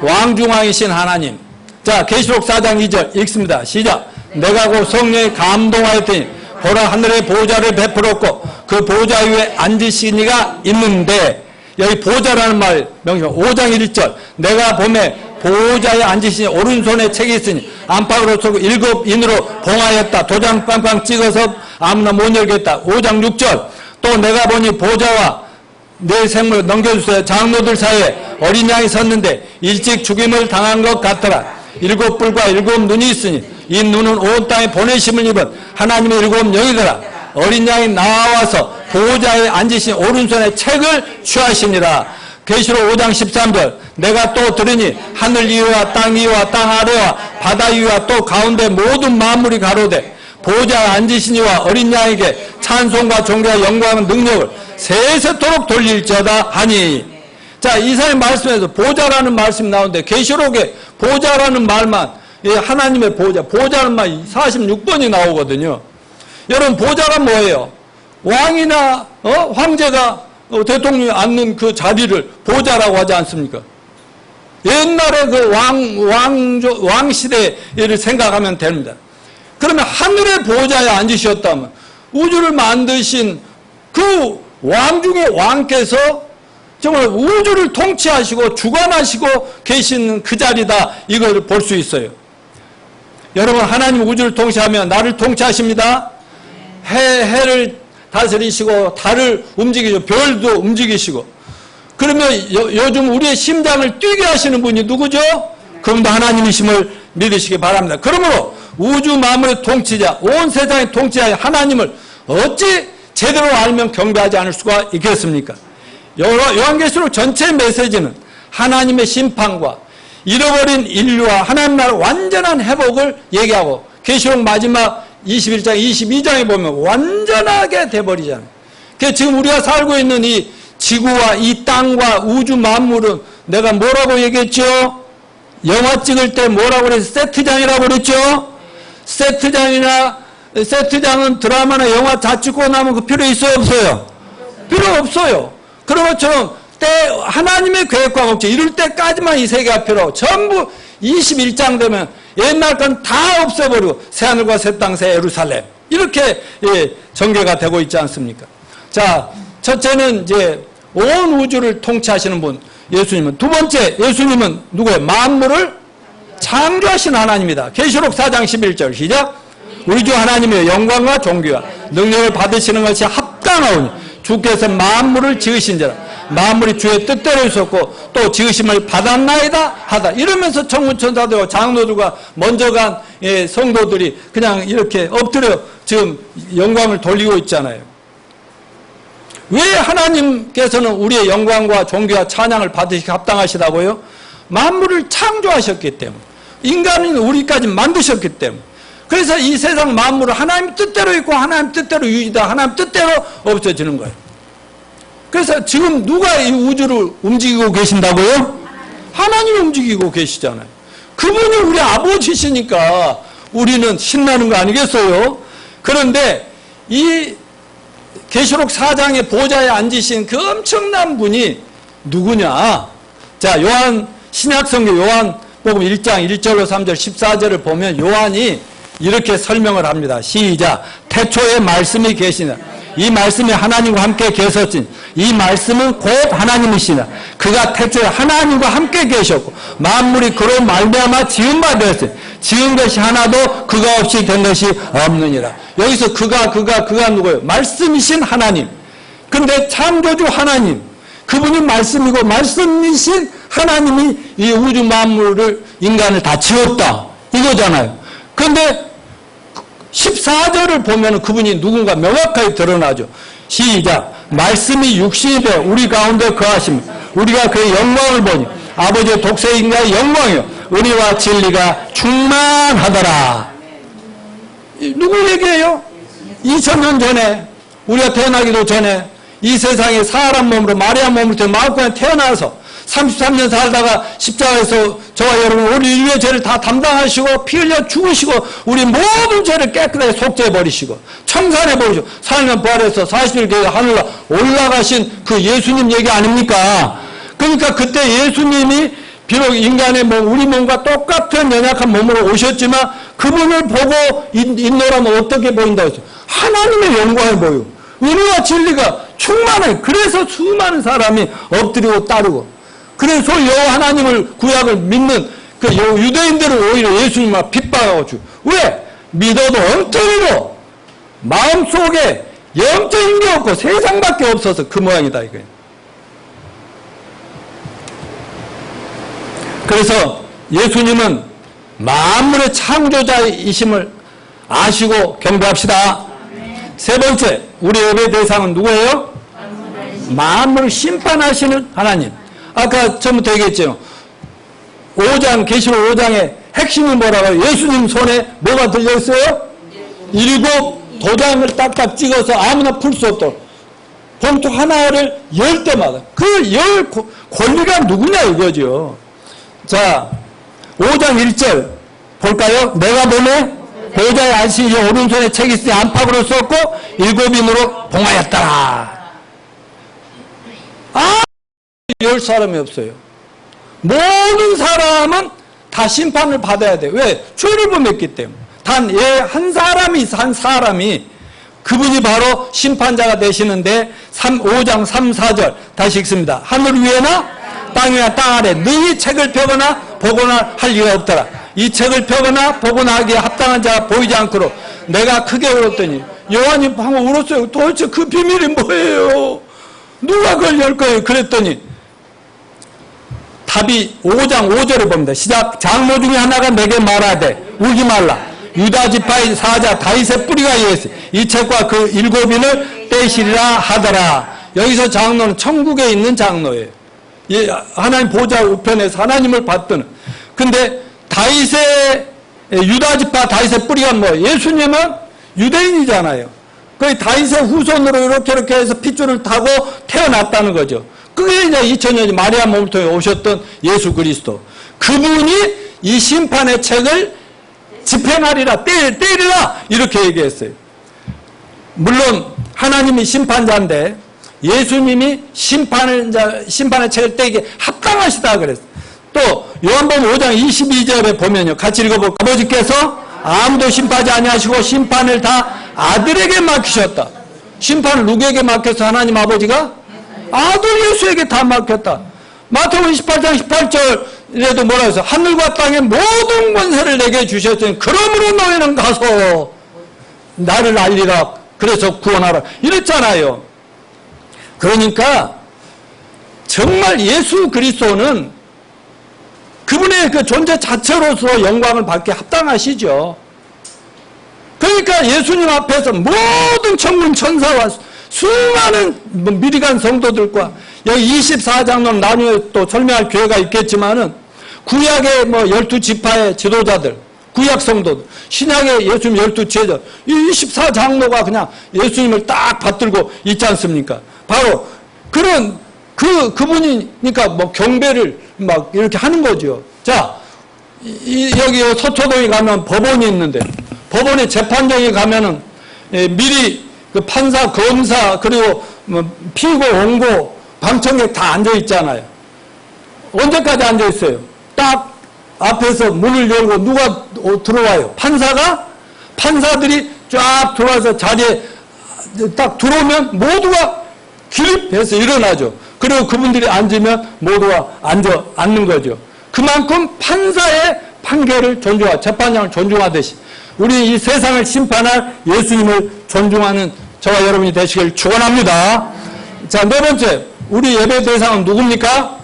[SPEAKER 1] 왕중왕이신 하나님. 자, 계시록 4장 2절 읽습니다. 시작. 내가 곧 성령에 감동하였더니 보라 하늘의 보좌를 베풀었고 그 보좌 위에 앉으신 이가 있는데, 여기 보좌라는 말 명령 5장 1절 내가 보매 보좌에 앉으시니 오른손에 책이 있으니 안팎으로 쏘고 7인으로 봉하였다. 도장 빵빵 찍어서 아무나 못 열겠다. 5장 6절 또 내가 보니 보좌와 내 생물을 넘겨주세요. 장로들 사이에 어린 양이 섰는데 일찍 죽임을 당한 것 같더라. 7뿔과 7눈이 있으니 이 눈은 온 땅에 보내심을 입은 하나님의 7영이더라. 어린 양이 나와서 보호자에 앉으신 오른손에 책을 취하시니라. 계시록 5장 13절 내가 또 들으니 하늘 위와 땅 위와 땅 아래와 바다 위와 또 가운데 모든 만물이 가로되 보호자에 앉으시니와 어린 양에게 찬송과 존귀와 영광과 능력을 세세토록 돌릴지어다 하니. 자, 이사의 말씀에서 보좌라는 말씀이 나오는데 계시록에 보좌라는 말만, 하나님의 보좌, 보좌라는 말 46번이 나오거든요. 여러분, 보좌가 뭐예요? 왕이나 황제가 대통령이 앉는 그 자리를 보좌라고 하지 않습니까? 옛날에 그 왕시대를 생각하면 됩니다. 그러면 하늘의 보좌에 앉으셨다면 우주를 만드신 그 왕 중의 왕께서 정말 우주를 통치하시고 주관하시고 계시는 그 자리다, 이걸 볼 수 있어요. 여러분, 하나님 우주를 통치하면 나를 통치하십니다. 해를 다스리시고 달을 움직이시고 별도 움직이시고. 그러면 요즘 우리의 심장을 뛰게 하시는 분이 누구죠? 그분도 하나님이심을 믿으시기 바랍니다. 그러므로 우주 만물의 통치자, 온 세상의 통치자 하나님을 어찌 제대로 알면 경배하지 않을 수가 있겠습니까? 요한계시록 전체 메시지는 하나님의 심판과 잃어버린 인류와 하나님 나라 완전한 회복을 얘기하고, 계시록 마지막 21장 22장에 보면 완전하게 돼버리잖아요. 그래서 지금 우리가 살고 있는 이 지구와 이 땅과 우주 만물은 내가 뭐라고 얘기했죠? 영화 찍을 때 뭐라고 그랬어요? 세트장이라고 그랬죠? 세트장은 드라마나 영화 다 찍고 나면 그 필요 있어요, 없어요? 필요 없어요. 그런 것처럼 하나님의 계획과 목적 이룰 때까지만 이 세계가 필요하고, 전부 21장 되면 옛날 건 다 없애버리고 새하늘과 새 땅 새 예루살렘 이렇게 전개가 되고 있지 않습니까? 자, 첫째는 이제 온 우주를 통치하시는 분 예수님은. 두 번째, 예수님은 누구예요? 만물을 창조하신 하나님이다. 계시록 4장 11절 시작. 우리 주 하나님의 영광과 존귀와 능력을 받으시는 것이 합당하오니 주께서 만물을 지으신지라. 만물이 주의 뜻대로 있었고 또 지으심을 받았나이다 하다. 이러면서 천군천사들과 장로들과 먼저 간 성도들이 그냥 이렇게 엎드려 지금 영광을 돌리고 있잖아요. 왜 하나님께서는 우리의 영광과 존귀와 찬양을 받으시기 합당하시다고요? 만물을 창조하셨기 때문에, 인간인 우리까지 만드셨기 때문에. 그래서 이 세상 만물은 하나님 뜻대로 있고 하나님 뜻대로 유지다, 하나님 뜻대로 없어지는 거예요. 그래서 지금 누가 이 우주를 움직이고 계신다고요? 하나님이 움직이고 계시잖아요. 그분이 우리 아버지시니까 우리는 신나는 거 아니겠어요? 그런데 이 계시록 4장의 보좌에 앉으신 그 엄청난 분이 누구냐? 자, 신약성경 요한복음 1장 1절로 3절 14절을 보면 요한이 이렇게 설명을 합니다. 시작. 태초에 말씀이 계시나 이 말씀이 하나님과 함께 계셨으니 이 말씀은 곧 하나님이시나 그가 태초에 하나님과 함께 계셨고 만물이 그로 말미암아 지은 바 되었으니 지은 것이 하나도 그가 없이 된 것이 없느니라. 여기서 그가 누구예요? 말씀이신 하나님. 근데 창조주 하나님, 그분이 말씀이고 말씀이신 하나님이 이 우주 만물을, 인간을 다 지었다 이거잖아요. 근데 14절을 보면 그분이 누군가 명확하게 드러나죠. 시작. 말씀이 육신이 되어 우리 가운데 거하시며 우리가 그의 영광을 보니 아버지의 독생자의 영광이요 은혜와 진리가 충만하더라. 누구 얘기예요? 2000년 전에, 우리가 태어나기도 전에 이 세상에 사람 몸으로, 마리아 몸으로 마음껏 태어나서 33년 살다가 십자가에서 저와 여러분 우리 인류의 죄를 다 담당하시고 피 흘려 죽으시고 우리 모든 죄를 깨끗하게 속죄해버리시고 청산해버리시고 살면 부활해서 40일 계속 하늘로 올라가신 그 예수님 얘기 아닙니까? 그러니까 그때 예수님이 비록 인간의 몸, 우리 몸과 똑같은 연약한 몸으로 오셨지만 그분을 보고 인노라면 어떻게 보인다고 했어요? 하나님의 영광을 보여. 은혜와 진리가 충만해. 그래서 수많은 사람이 엎드리고 따르고, 그래서 여호와 하나님을 구약을 믿는 그 유대인들은 오히려 예수님을 핍박하고 죽. 왜? 믿어도 엉터리로 마음속에 영적인 게 없고 세상밖에 없어서 그 모양이다 이거예요. 그래서 예수님은 만물의 창조자이심을 아시고 경배합시다. 세 번째, 우리 예배 대상은 누구예요? 만물을 심판하시는 하나님. 아까 처음부터 얘기했죠. 5장, 계시록 5장의 핵심이 뭐라고요? 예수님 손에 뭐가 들려있어요? 7 도장을 딱딱 찍어서 아무나 풀 수 없도록 봉투 하나를 열 때마다 그 열 권리가 누구냐 이거죠. 자, 5장 1절 볼까요? 내가 보매 보좌에 앉으신 이 오른손에 책이 있으니 안팎으로 썼고 7인으로 봉하였더라. 열 사람이 없어요. 모든 사람은 다 심판을 받아야 돼요. 왜? 죄를 범했기 때문에. 단 한 사람이 있어. 한 사람이. 그분이 바로 심판자가 되시는데 5장 3, 4절 다시 읽습니다. 하늘 위에나 땅 위나 땅 아래 너희 책을 펴거나 보거나 할 리가 없더라. 이 책을 펴거나 보거나 하기에 합당한 자가 보이지 않도록 내가 크게 울었더니, 요한이 방금 울었어요. 도대체 그 비밀이 뭐예요? 누가 그걸 열 거예요? 그랬더니 답이 5장 5절에 봅니다. 시작. 장로 중에 하나가 내게 말하되 울지 말라. 유다 지파의 사자 다윗의 뿌리가 이어서 이 책과 그 7인을 떼시리라 하더라. 여기서 장로는 천국에 있는 장로예요. 하나님 보좌 우편에서 하나님을 받드는. 근데 다윗의 유다 지파 다윗의 뿌리가 뭐예요? 예수님은 유대인이잖아요. 거의 다윗의 후손으로 이렇게 해서 핏줄을 타고 태어났다는 거죠. 그게 이제 2000년 마리아 몸을 통해 오셨던 예수 그리스도. 그분이 이 심판의 책을 집행하리라, 때리라 이렇게 얘기했어요. 물론 하나님이 심판자인데 예수님이 심판의 책을 떼기 합당하시다 그랬어요. 또 요한복음 5장 22절에 보면요. 같이 읽어볼까요? 아버지께서 아무도 심판하지 아니하시고 심판을 다 아들에게 맡기셨다. 심판을 누구에게 맡겼어? 하나님 아버지가? 아들 예수에게 다 맡겼다. 마태복음 28장 18절에도 뭐라 해서 하늘과 땅의 모든 권세를 내게 주셨으니 그러므로 너희는 가서 나를 알리라. 그래서 구원하라. 이랬잖아요. 그러니까 정말 예수 그리스도는 그분의 그 존재 자체로서 영광을 받게 합당하시죠. 그러니까 예수님 앞에서 모든 천군 천사와 수많은 미리간 성도들과 여기 24장론 나중에 또 설명할 기회가 있겠지만은 구약의 12지파의 지도자들, 구약 성도들, 신약의 예수님 12제자, 이 24장로가 그냥 예수님을 딱 받들고 있지 않습니까? 바로 그런 그분이니까 경배를 막 이렇게 하는 거죠. 자, 여기 서초동에 가면 법원이 있는데 법원에 재판정에 가면은 미리 그 판사, 검사, 그리고 피고, 원고, 방청객 다 앉아 있잖아요. 언제까지 앉아 있어요? 딱 앞에서 문을 열고 누가 들어와요? 판사들이 쫙 들어와서 자리에 딱 들어오면 모두가 기립해서 일어나죠. 그리고 그분들이 앉으면 모두가 앉는 거죠. 그만큼 판사의 판결을 재판장을 존중하듯이 우리 이 세상을 심판할 예수님을 존중하는 저와 여러분이 되시길 축원합니다. 자, 네 번째, 우리 예배 대상은 누굽니까?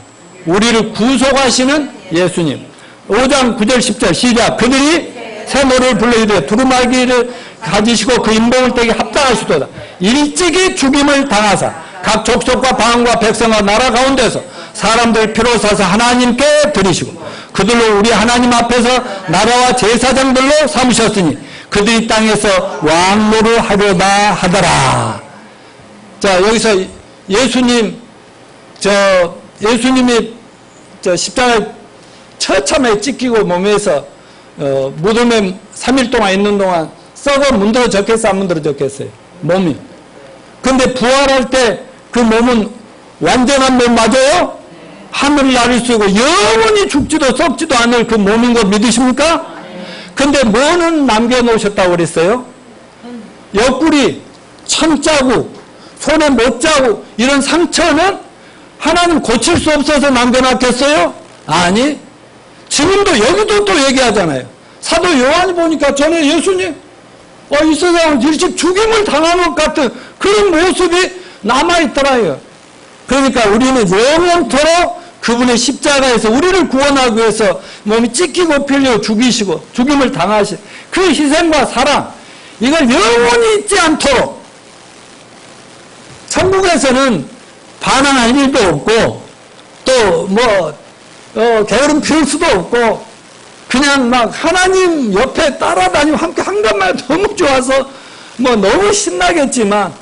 [SPEAKER 1] 우리를 구속하시는 예수님. 5장 9절 10절 시작. 그들이 새 노래를 불러 이르되 두루마기를 가지시고 그 인봉을 떼기 합당하시도다. 일찍이 죽임을 당하사 각 족속과 방언과 백성과 나라 가운데서 사람들 피로 사서 하나님께 드리시고 그들로 우리 하나님 앞에서 나라와 제사장들로 삼으셨으니 그들이 땅에서 왕노를 하려다 하더라. 자, 여기서 예수님이 십자가에 처참하게 찢기고 몸에서 무덤에 3일 동안 있는 동안 썩어 문드러졌겠어요? 안 문드러졌겠어요? 몸이. 근데 부활할 때 그 몸은 완전한 몸 맞아요? 하늘을 나를 수 있고 영원히 죽지도 썩지도 않을 그 몸인 거 믿으십니까? 근데 뭐는 남겨놓으셨다고 그랬어요? 옆구리, 천자국, 손에 못자국 이런 상처는 하나님 고칠 수 없어서 남겨놨겠어요? 아니, 지금도 여기도 또 얘기하잖아요. 사도 요한이 보니까 전에 예수님 이 세상을 일찍 죽임을 당한 것 같은 그런 모습이 남아있더라요. 그러니까 우리는 영원토록 그분의 십자가에서 우리를 구원하기 위해서 몸이 찢기고 필려 죽이시고 죽임을 당하신 그 희생과 사랑, 이걸 영원히 잊지 않도록 천국에서는 반항할 일도 없고 또 게으름 피울 수도 없고 그냥 막 하나님 옆에 따라다니고 함께 한 것만 너무 좋아서 너무 신나겠지만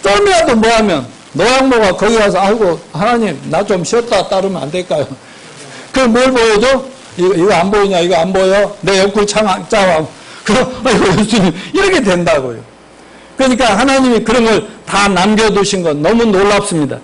[SPEAKER 1] 뜸이라도 뭐하면 노양모가 거기 가서 아이고 하나님 나 좀 쉬었다 따르면 안 될까요? 그럼 뭘 보여줘? 이거 안 보이냐? 이거 안 보여? 내 옆구리 창 짜와. 그럼 아이고 예수님 이렇게 된다고요. 그러니까 하나님이 그런 걸 다 남겨두신 건 너무 놀랍습니다.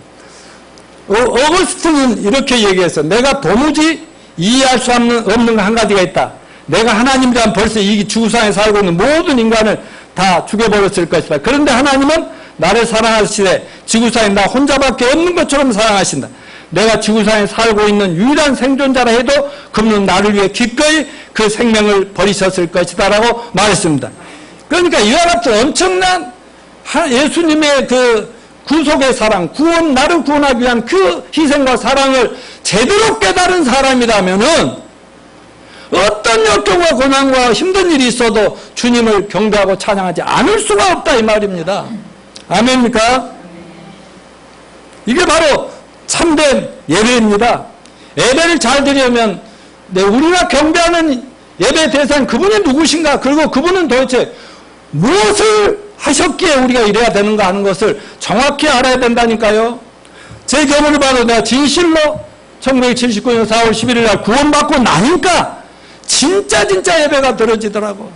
[SPEAKER 1] 어거스틴은 이렇게 얘기해서 내가 도무지 이해할 수 없는 한 가지가 있다. 내가 하나님이란 벌써 이 지구상에 살고 있는 모든 인간을 다 죽여버렸을 것이다. 그런데 하나님은 나를 사랑하시되 지구상에 나 혼자밖에 없는 것처럼 사랑하신다. 내가 지구상에 살고 있는 유일한 생존자라 해도 그분은 나를 위해 기꺼이 그 생명을 버리셨을 것이다 라고 말했습니다. 그러니까 이와 같은 엄청난 예수님의 그 구속의 사랑, 나를 구원하기 위한 그 희생과 사랑을 제대로 깨달은 사람이라면은 어떤 역경과 고난과 힘든 일이 있어도 주님을 경배하고 찬양하지 않을 수가 없다 이 말입니다. 아멘입니까? 이게 바로 참된 예배입니다. 예배를 잘 드리려면 우리가 경배하는 예배 대상 그분이 누구신가, 그리고 그분은 도대체 무엇을 하셨기에 우리가 이래야 되는가 하는 것을 정확히 알아야 된다니까요. 제 경험을 봐도 내가 진실로 1979년 4월 11일 날 구원받고 나니까 진짜 예배가 들어지더라고.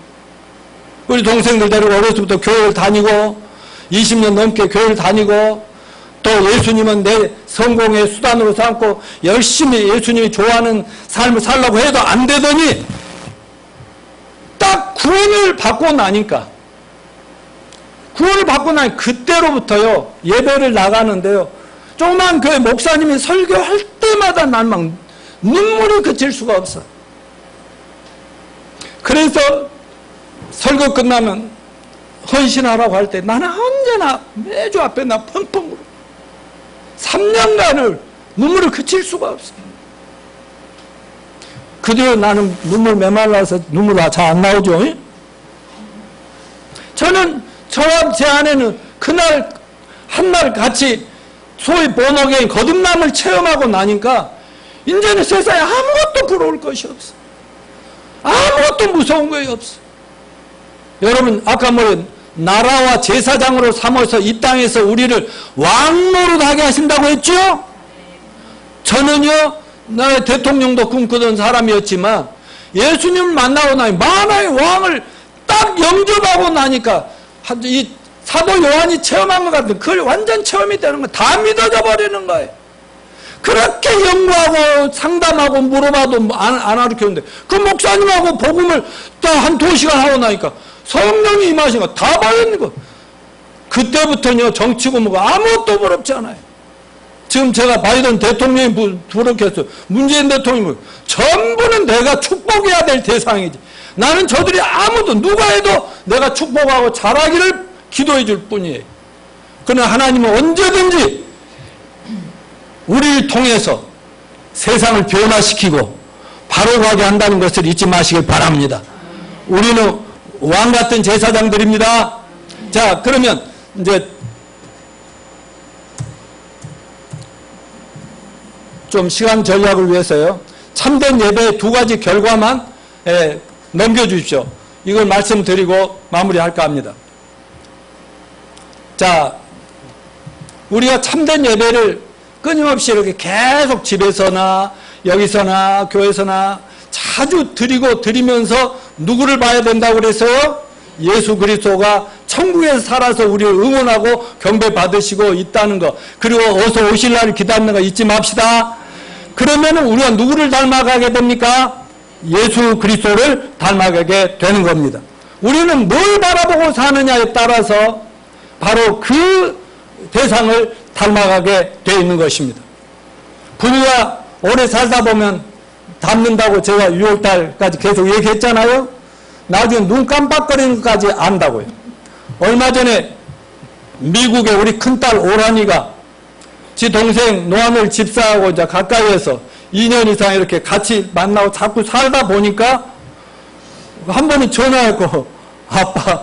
[SPEAKER 1] 우리 동생들 데리고 어려서부터 교회를 다니고 20년 넘게 교회를 다니고 또 예수님은 내 성공의 수단으로 삼고 열심히 예수님이 좋아하는 삶을 살려고 해도 안 되더니 딱 구원을 받고 나니까 그때로부터요 예배를 나가는데요 조그만 교회 목사님이 설교할 때마다 난 막 눈물이 그칠 수가 없어. 그래서 설교 끝나면 헌신하라고 할 때 나는 언제나 매주 앞에 나 펑펑 울어. 3년간을 눈물을 그칠 수가 없어. 그 뒤로 나는 눈물 메말라서 눈물 잘 안 나오죠. 저는 저와 제 아내는 그날 한날 같이 소위 본어게인 거듭남을 체험하고 나니까 이제는 세상에 아무것도 부러울 것이 없어. 아무것도 무서운 것이 없어. 여러분 아까 나라와 제사장으로 삼아서 이 땅에서 우리를 왕노릇하게 하신다고 했죠? 저는요 나의 대통령도 꿈꾸던 사람이었지만 예수님을 만나고 나니 만화의 왕을 딱 영접하고 나니까 이 사도 요한이 체험한 것 같은 그걸 완전 체험이 되는 거 다 믿어져 버리는 거예요. 그렇게 연구하고 상담하고 물어봐도 안 알려주는데 그 목사님하고 복음을 딱 한 2시간 하고 나니까 성령이 임하신 거 다 받는 거. 그때부터는요 정치고 뭐가 아무것도 부럽지 않아요. 지금 제가 바이든 대통령이 부럽겠어요. 문재인 대통령이 전부는 내가 축복해야 될 대상이지. 나는 저들이 아무도 누가 해도 내가 축복하고 잘하기를 기도해 줄 뿐이에요. 그러나 하나님은 언제든지 우리를 통해서 세상을 변화시키고 바로 가게 한다는 것을 잊지 마시길 바랍니다. 우리는 왕 같은 제사장들입니다. 자, 그러면 이제 좀 시간 전략을 위해서요. 참된 예배의 2가지 결과만 넘겨주십시오. 이걸 말씀드리고 마무리할까 합니다. 자, 우리가 참된 예배를 끊임없이 이렇게 계속 집에서나 여기서나 교회에서나 자주 드리면서 누구를 봐야 된다고 그랬어요? 예수 그리스도가 천국에서 살아서 우리를 응원하고 경배 받으시고 있다는 거, 그리고 어서 오실 날을 기다리는 거 잊지 맙시다. 그러면은 우리가 누구를 닮아가게 됩니까? 예수 그리스도를 닮아가게 되는 겁니다. 우리는 뭘 바라보고 사느냐에 따라서 바로 그 대상을 닮아가게 되어 있는 것입니다. 부부가 오래 살다 보면 닮는다고 제가 6월달까지 계속 얘기했잖아요. 나중에 눈 깜빡거리는 것까지 안다고요. 얼마 전에 미국의 우리 큰딸 오란이가 지 동생 노하늘 집사하고 이제 가까이에서 2년 이상 이렇게 같이 만나고 자꾸 살다 보니까 한 번은 전화했고, 아빠,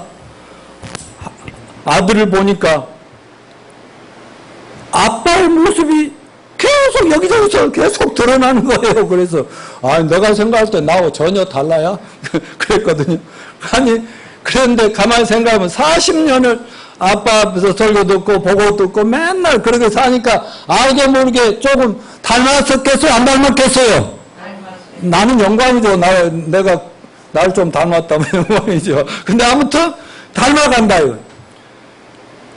[SPEAKER 1] 아들을 보니까 아빠의 모습이 계속 여기저기서 계속 드러나는 거예요. 그래서 내가 생각할 때 나하고 전혀 달라야 그랬거든요. 아니 그런데 가만히 생각하면 40년을 아빠 앞에서 설교 듣고 보고 듣고 맨날 그렇게 사니까 알게 모르게 조금 닮았었겠어요? 안 닮았겠어요? 나는 영광이죠. 내가 날 좀 닮았다면 영광이죠. 근데 아무튼 닮아간다 이거.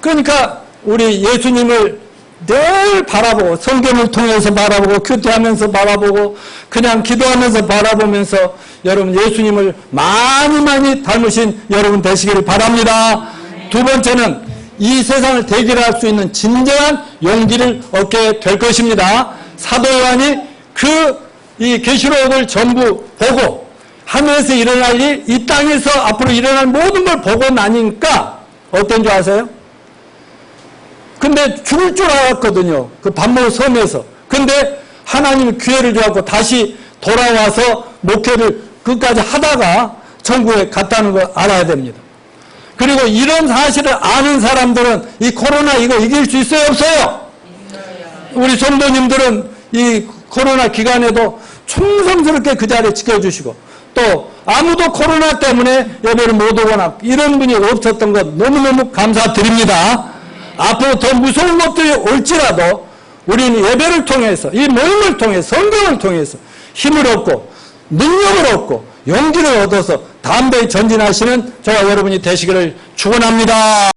[SPEAKER 1] 그러니까 우리 예수님을 늘 바라보고, 성경을 통해서 바라보고, 큐티하면서 바라보고, 그냥 기도하면서 바라보면서 여러분 예수님을 많이 닮으신 여러분 되시기를 바랍니다. 두 번째는 이 세상을 대결할 수 있는 진정한 용기를 얻게 될 것입니다. 사도 요한이 이 계시록을 전부 보고 하늘에서 일어날 일, 이 땅에서 앞으로 일어날 모든 걸 보고 나니까 어떤 줄 아세요? 근데 죽을 줄 알았거든요. 그 반모 섬에서. 근데 하나님이 기회를 주었고 다시 돌아와서 목회를 끝까지 하다가 천국에 갔다는 걸 알아야 됩니다. 그리고 이런 사실을 아는 사람들은 이 코로나 이거 이길 수 있어요, 없어요? 우리 성도님들은 이 코로나 기간에도 충성스럽게 그 자리에 지켜주시고, 또 아무도 코로나 때문에 예배를 못 오거나 이런 분이 없었던 것 너무너무 감사드립니다. 앞으로 더 무서운 것들이 올지라도 우리는 예배를 통해서, 이 모임을 통해서, 성경을 통해서 힘을 얻고 능력을 얻고 용기를 얻어서 담대히 전진하시는 저와 여러분이 되시기를 축원합니다.